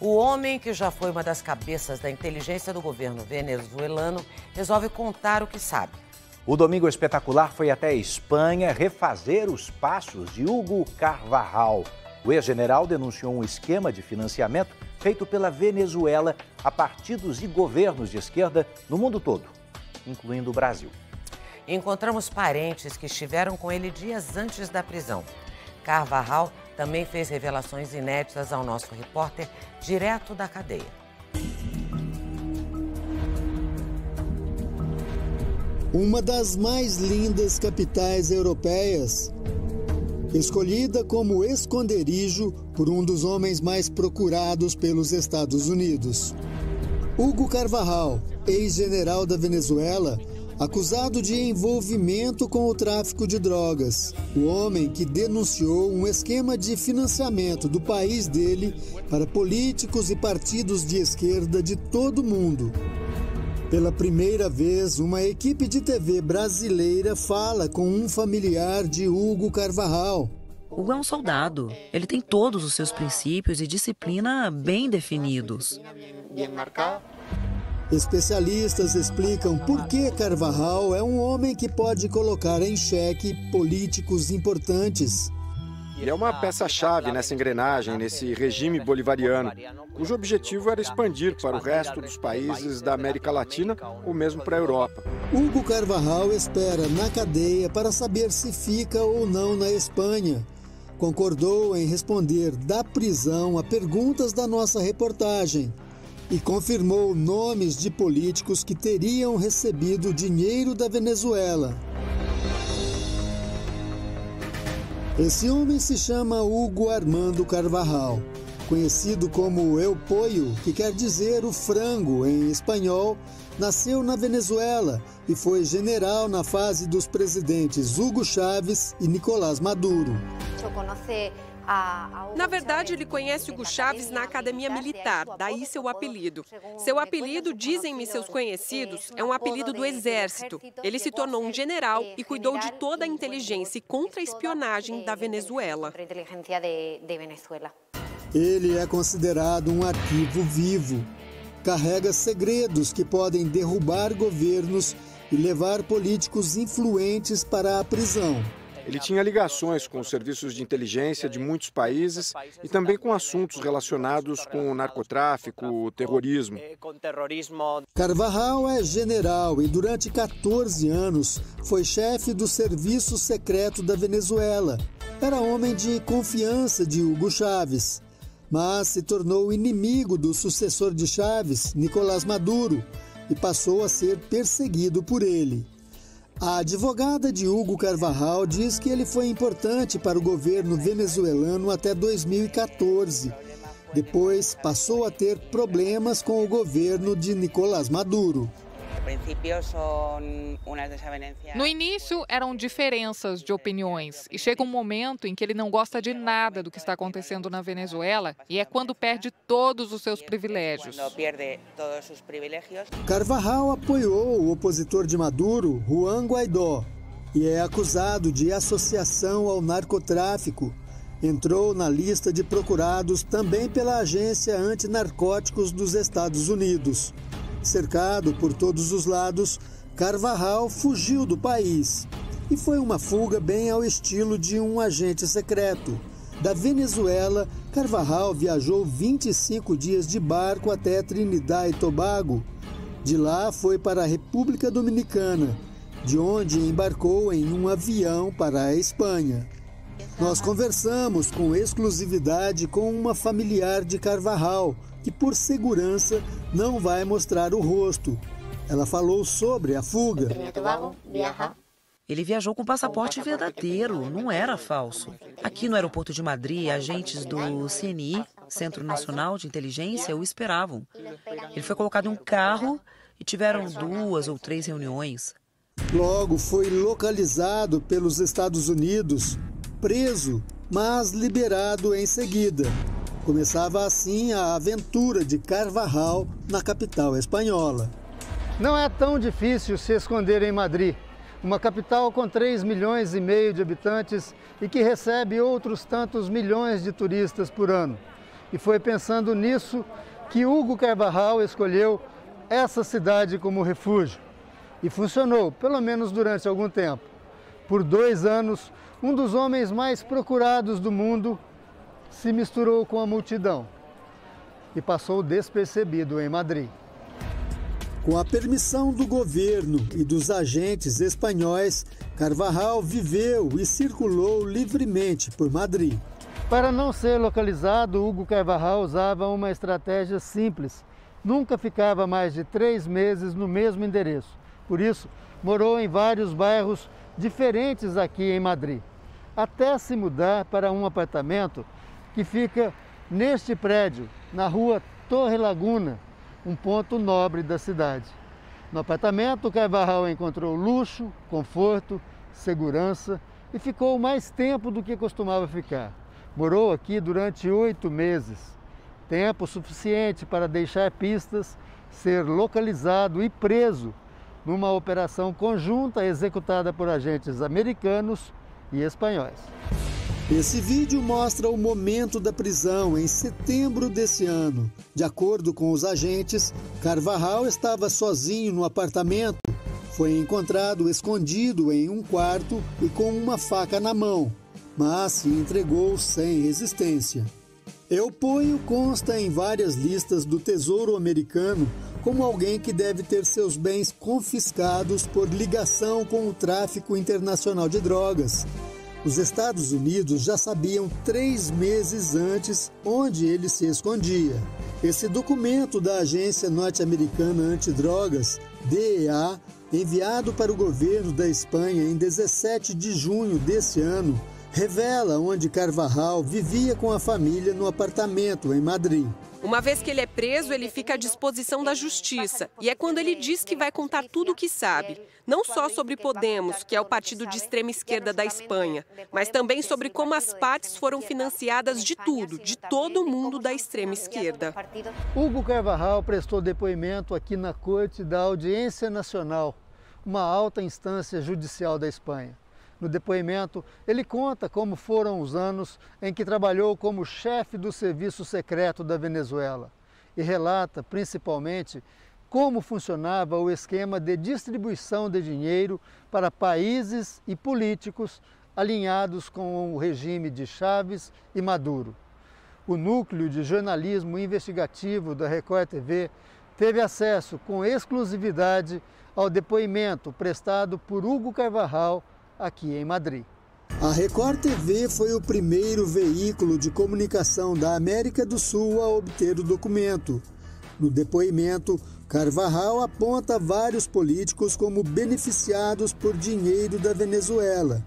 O homem, que já foi uma das cabeças da inteligência do governo venezuelano, resolve contar o que sabe. O Domingo Espetacular foi até a Espanha refazer os passos de Hugo Carvajal. O ex-general denunciou um esquema de financiamento feito pela Venezuela a partidos e governos de esquerda no mundo todo, incluindo o Brasil. Encontramos parentes que estiveram com ele dias antes da prisão. Carvajal também fez revelações inéditas ao nosso repórter direto da cadeia. Uma das mais lindas capitais europeias, escolhida como esconderijo por um dos homens mais procurados pelos Estados Unidos. Hugo Carvajal, ex-general da Venezuela, acusado de envolvimento com o tráfico de drogas. O homem que denunciou um esquema de financiamento do país dele para políticos e partidos de esquerda de todo o mundo. Pela primeira vez, uma equipe de TV brasileira fala com um familiar de Hugo Carvajal. Hugo é um soldado. Ele tem todos os seus princípios e disciplina bem definidos. Especialistas explicam por que Carvajal é um homem que pode colocar em xeque políticos importantes. Ele é uma peça-chave nessa engrenagem, nesse regime bolivariano, cujo objetivo era expandir para o resto dos países da América Latina ou mesmo para a Europa. Hugo Carvajal espera na cadeia para saber se fica ou não na Espanha. Concordou em responder da prisão a perguntas da nossa reportagem e confirmou nomes de políticos que teriam recebido dinheiro da Venezuela. Esse homem se chama Hugo Armando Carvajal, conhecido como El Pollo, que quer dizer o frango em espanhol. Nasceu na Venezuela e foi general na fase dos presidentes Hugo Chávez e Nicolás Maduro. Na verdade, ele conhece Hugo Chávez na academia militar, daí seu apelido. Seu apelido, dizem-me seus conhecidos, é um apelido do exército. Ele se tornou um general e cuidou de toda a inteligência e contra-espionagem da Venezuela. Ele é considerado um arquivo vivo. Carrega segredos que podem derrubar governos e levar políticos influentes para a prisão. Ele tinha ligações com os serviços de inteligência de muitos países e também com assuntos relacionados com o narcotráfico, o terrorismo. Carvajal é general e durante 14 anos foi chefe do Serviço Secreto da Venezuela. Era homem de confiança de Hugo Chávez, mas se tornou inimigo do sucessor de Chávez, Nicolás Maduro, e passou a ser perseguido por ele. A advogada de Hugo Carvajal diz que ele foi importante para o governo venezuelano até 2014. Depois passou a ter problemas com o governo de Nicolás Maduro. No início eram diferenças de opiniões e chega um momento em que ele não gosta de nada do que está acontecendo na Venezuela e é quando perde todos os seus privilégios. Carvajal apoiou o opositor de Maduro, Juan Guaidó, e é acusado de associação ao narcotráfico. Entrou na lista de procurados também pela Agência Antinarcóticos dos Estados Unidos. Cercado por todos os lados, Carvajal fugiu do país. E foi uma fuga bem ao estilo de um agente secreto. Da Venezuela, Carvajal viajou 25 dias de barco até Trinidad e Tobago. De lá foi para a República Dominicana, de onde embarcou em um avião para a Espanha. Nós conversamos com exclusividade com uma familiar de Carvajal, que por segurança não vai mostrar o rosto. Ela falou sobre a fuga. Ele viajou com passaporte verdadeiro, não era falso. Aqui no aeroporto de Madrid, agentes do CNI, Centro Nacional de Inteligência, o esperavam. Ele foi colocado em um carro e tiveram 2 ou 3 reuniões. Logo foi localizado pelos Estados Unidos, preso, mas liberado em seguida. Começava assim a aventura de Carvajal na capital espanhola. Não é tão difícil se esconder em Madrid, uma capital com 3,5 milhões de habitantes e que recebe outros tantos milhões de turistas por ano. E foi pensando nisso que Hugo Carvajal escolheu essa cidade como refúgio. E funcionou, pelo menos durante algum tempo. Por 2 anos, um dos homens mais procurados do mundo se misturou com a multidão e passou despercebido em Madrid. Com a permissão do governo e dos agentes espanhóis, Carvajal viveu e circulou livremente por Madrid. Para não ser localizado, Hugo Carvajal usava uma estratégia simples. Nunca ficava mais de 3 meses no mesmo endereço. Por isso, morou em vários bairros diferentes aqui em Madrid, até se mudar para um apartamento que fica neste prédio, na rua Torre Laguna, um ponto nobre da cidade. No apartamento, Carvajal encontrou luxo, conforto, segurança e ficou mais tempo do que costumava ficar. Morou aqui durante 8 meses, tempo suficiente para deixar pistas, ser localizado e preso numa operação conjunta executada por agentes americanos e espanhóis. Esse vídeo mostra o momento da prisão em setembro desse ano. De acordo com os agentes, Carvajal estava sozinho no apartamento. Foi encontrado escondido em um quarto e com uma faca na mão, mas se entregou sem resistência. El Pollo consta em várias listas do Tesouro Americano como alguém que deve ter seus bens confiscados por ligação com o tráfico internacional de drogas. Os Estados Unidos já sabiam 3 meses antes onde ele se escondia. Esse documento da Agência Norte-Americana Antidrogas, DEA, enviado para o governo da Espanha em 17 de junho desse ano, revela onde Carvajal vivia com a família no apartamento em Madrid. Uma vez que ele é preso, ele fica à disposição da justiça. E é quando ele diz que vai contar tudo o que sabe. Não só sobre Podemos, que é o partido de extrema esquerda da Espanha, mas também sobre como as partes foram financiadas de tudo, de todo mundo da extrema esquerda. Hugo Carvajal prestou depoimento aqui na Corte da Audiência Nacional, uma alta instância judicial da Espanha. No depoimento, ele conta como foram os anos em que trabalhou como chefe do serviço secreto da Venezuela e relata, principalmente, como funcionava o esquema de distribuição de dinheiro para países e políticos alinhados com o regime de Chávez e Maduro. O núcleo de jornalismo investigativo da Record TV teve acesso com exclusividade ao depoimento prestado por Hugo Carvajal aqui em Madrid. A Record TV foi o primeiro veículo de comunicação da América do Sul a obter o documento. No depoimento, Carvajal aponta vários políticos como beneficiados por dinheiro da Venezuela.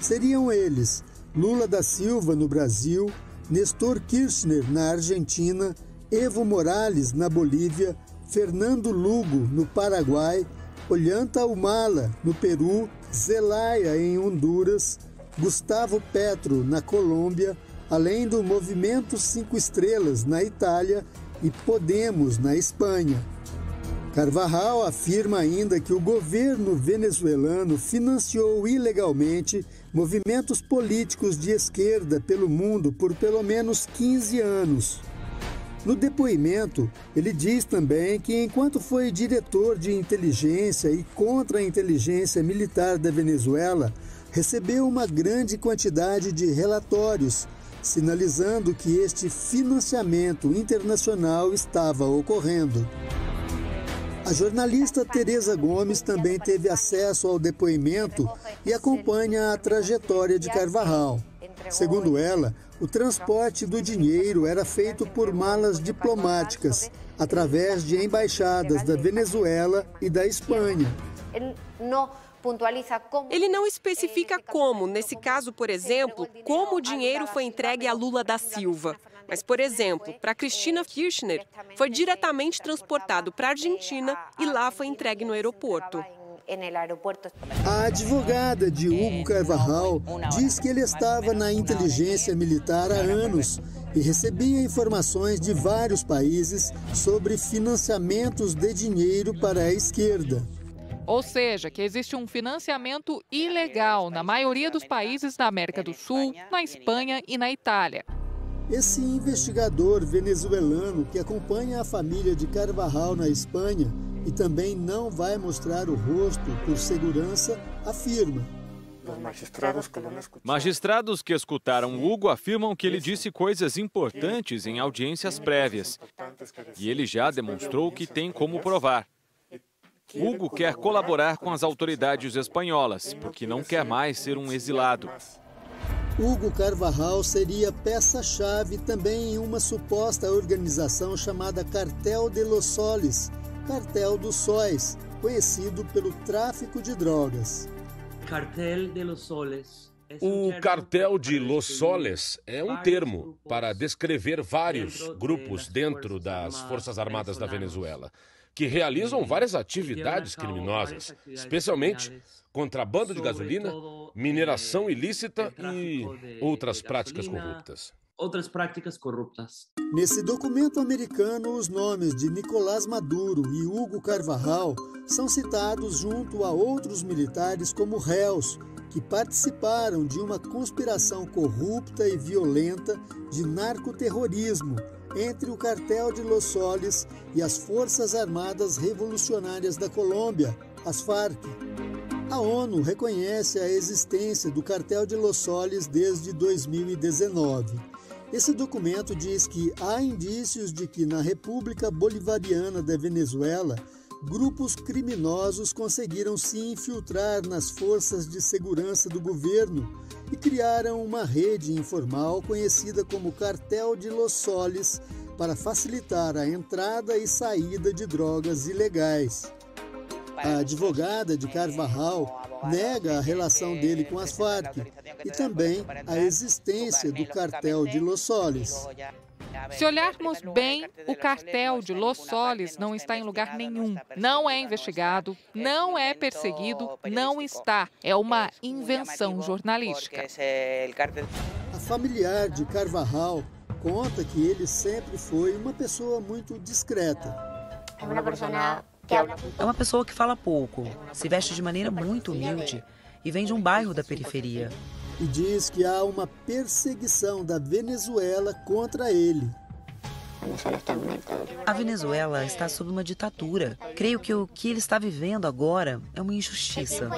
Seriam eles Lula da Silva no Brasil, Néstor Kirchner na Argentina, Evo Morales na Bolívia, Fernando Lugo no Paraguai, Ollanta Humala no Peru, Zelaya em Honduras, Gustavo Petro na Colômbia, além do Movimento 5 Estrelas na Itália e Podemos na Espanha. Carvajal afirma ainda que o governo venezuelano financiou ilegalmente movimentos políticos de esquerda pelo mundo por pelo menos 15 anos. No depoimento, ele diz também que enquanto foi diretor de inteligência e contra-inteligência militar da Venezuela, recebeu uma grande quantidade de relatórios, sinalizando que este financiamento internacional estava ocorrendo. A jornalista Teresa Gomes também teve acesso ao depoimento e acompanha a trajetória de Carvajal. Segundo ela, o transporte do dinheiro era feito por malas diplomáticas, através de embaixadas da Venezuela e da Espanha. Ele não especifica como, nesse caso, por exemplo, como o dinheiro foi entregue a Lula da Silva. Mas, por exemplo, para Cristina Kirchner, foi diretamente transportado para a Argentina e lá foi entregue no aeroporto. A advogada de Hugo Carvajal diz que ele estava na inteligência militar há anos e recebia informações de vários países sobre financiamentos de dinheiro para a esquerda. Ou seja, que existe um financiamento ilegal na maioria dos países da América do Sul, na Espanha e na Itália. Esse investigador venezuelano que acompanha a família de Carvajal na Espanha e também não vai mostrar o rosto por segurança, afirma: magistrados que escutaram Hugo afirmam que ele disse coisas importantes em audiências prévias. E ele já demonstrou que tem como provar. Hugo quer colaborar com as autoridades espanholas, porque não quer mais ser um exilado. Hugo Carvajal seria peça-chave também em uma suposta organização chamada Cartel de los Soles, Cartel dos Sóis, conhecido pelo tráfico de drogas. O Cartel de Los Soles é um termo para descrever vários grupos dentro das Forças Armadas da Venezuela, que realizam várias atividades criminosas, especialmente contrabando de gasolina, mineração ilícita e outras práticas corruptas. Nesse documento americano, os nomes de Nicolás Maduro e Hugo Carvajal são citados junto a outros militares como réus, que participaram de uma conspiração corrupta e violenta de narcoterrorismo entre o Cartel de Los Soles e as Forças Armadas Revolucionárias da Colômbia, as FARC. A ONU reconhece a existência do Cartel de Los Soles desde 2019. Esse documento diz que há indícios de que na República Bolivariana da Venezuela, grupos criminosos conseguiram se infiltrar nas forças de segurança do governo e criaram uma rede informal conhecida como Cartel de Los Soles para facilitar a entrada e saída de drogas ilegais. A advogada de Carvajal nega a relação dele com as Farc e também a existência do Cartel de Los Soles. Se olharmos bem, o Cartel de Los Soles não está em lugar nenhum. Não é investigado, não é perseguido, não está. É uma invenção jornalística. A familiar de Carvajal conta que ele sempre foi uma pessoa muito discreta. É uma pessoa que fala pouco, se veste de maneira muito humilde e vem de um bairro da periferia. E diz que há uma perseguição da Venezuela contra ele. A Venezuela está sob uma ditadura. Creio que o que ele está vivendo agora é uma injustiça.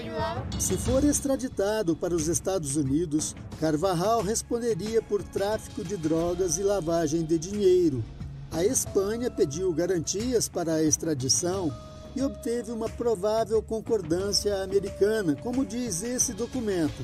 Se for extraditado para os Estados Unidos, Carvajal responderia por tráfico de drogas e lavagem de dinheiro. A Espanha pediu garantias para a extradição e obteve uma provável concordância americana, como diz esse documento.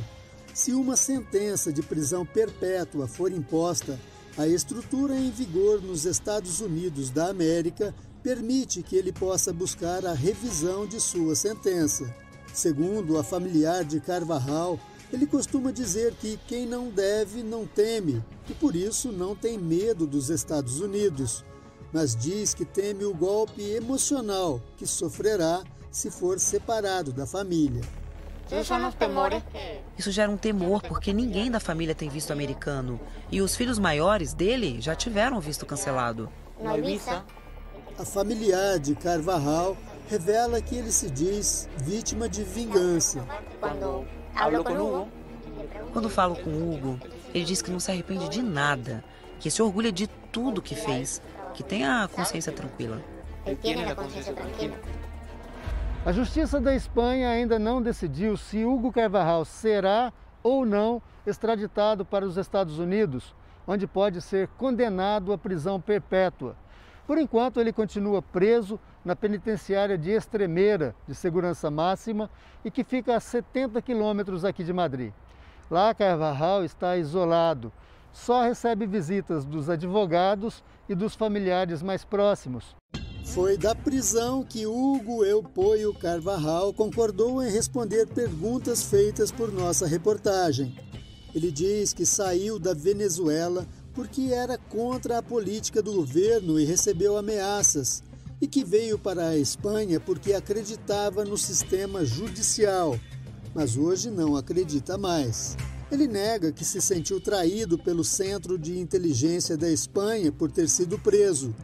Se uma sentença de prisão perpétua for imposta, a estrutura em vigor nos Estados Unidos da América permite que ele possa buscar a revisão de sua sentença. Segundo a familiar de Carvajal, ele costuma dizer que quem não deve não teme e por isso não tem medo dos Estados Unidos, mas diz que teme o golpe emocional que sofrerá se for separado da família. Isso gera um temor porque ninguém da família tem visto americano e os filhos maiores dele já tiveram visto cancelado. A familiar de Carvajal revela que ele se diz vítima de vingança. Quando falo com Hugo, ele diz que não se arrepende de nada, que se orgulha de tudo que fez, que tem a consciência tranquila. A Justiça da Espanha ainda não decidiu se Hugo Carvajal será ou não extraditado para os Estados Unidos, onde pode ser condenado à prisão perpétua. Por enquanto, ele continua preso na penitenciária de Extremeira, de segurança máxima, e que fica a 70 quilômetros aqui de Madrid. Lá, Carvajal está isolado. Só recebe visitas dos advogados e dos familiares mais próximos. Foi da prisão que Hugo Eupoio Carvajal concordou em responder perguntas feitas por nossa reportagem. Ele diz que saiu da Venezuela porque era contra a política do governo e recebeu ameaças, e que veio para a Espanha porque acreditava no sistema judicial, mas hoje não acredita mais. Ele nega que se sentiu traído pelo Centro de Inteligência da Espanha por ter sido preso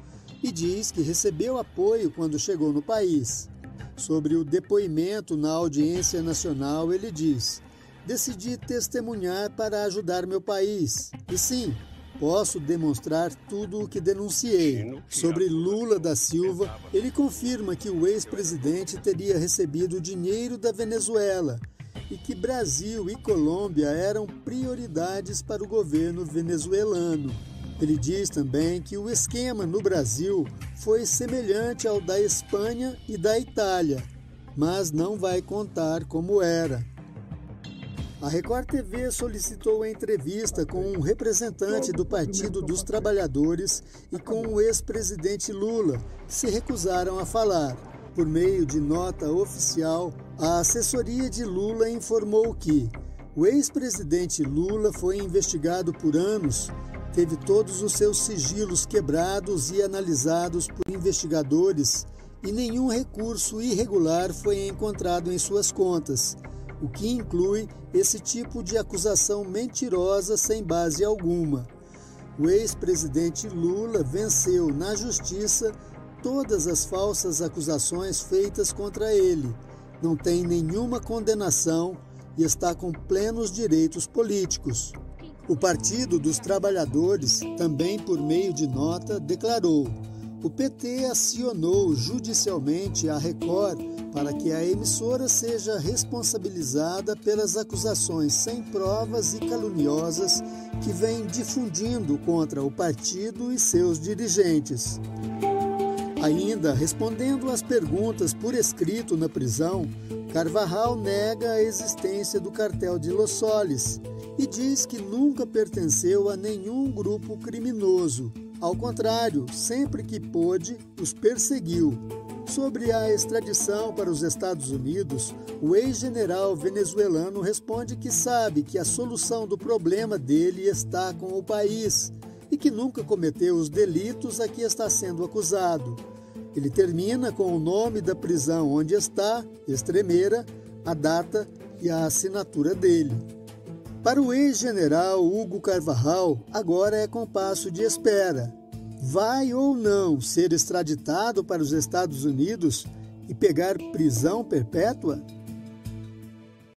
e diz que recebeu apoio quando chegou no país. Sobre o depoimento na audiência nacional, ele diz: decidi testemunhar para ajudar meu país. E sim, posso demonstrar tudo o que denunciei. Sobre Lula da Silva, ele confirma que o ex-presidente teria recebido dinheiro da Venezuela e que Brasil e Colômbia eram prioridades para o governo venezuelano. Ele diz também que o esquema no Brasil foi semelhante ao da Espanha e da Itália, mas não vai contar como era. A Record TV solicitou a entrevista com um representante do Partido dos Trabalhadores e com o ex-presidente Lula, que se recusaram a falar. Por meio de nota oficial, a assessoria de Lula informou que o ex-presidente Lula foi investigado por anos, teve todos os seus sigilos quebrados e analisados por investigadores e nenhum recurso irregular foi encontrado em suas contas, o que inclui esse tipo de acusação mentirosa sem base alguma. O ex-presidente Lula venceu na justiça todas as falsas acusações feitas contra ele, não tem nenhuma condenação e está com plenos direitos políticos. O Partido dos Trabalhadores, também por meio de nota, declarou: o PT acionou judicialmente a Record para que a emissora seja responsabilizada pelas acusações sem provas e caluniosas que vem difundindo contra o partido e seus dirigentes. Ainda respondendo às perguntas por escrito na prisão, Carvajal nega a existência do cartel de Los Soles e diz que nunca pertenceu a nenhum grupo criminoso. Ao contrário, sempre que pôde, os perseguiu. Sobre a extradição para os Estados Unidos, o ex-general venezuelano responde que sabe que a solução do problema dele está com o país e que nunca cometeu os delitos a que está sendo acusado. Ele termina com o nome da prisão onde está, Extremeira, a data e a assinatura dele. Para o ex-general Hugo Carvajal, agora é compasso de espera. Vai ou não ser extraditado para os Estados Unidos e pegar prisão perpétua?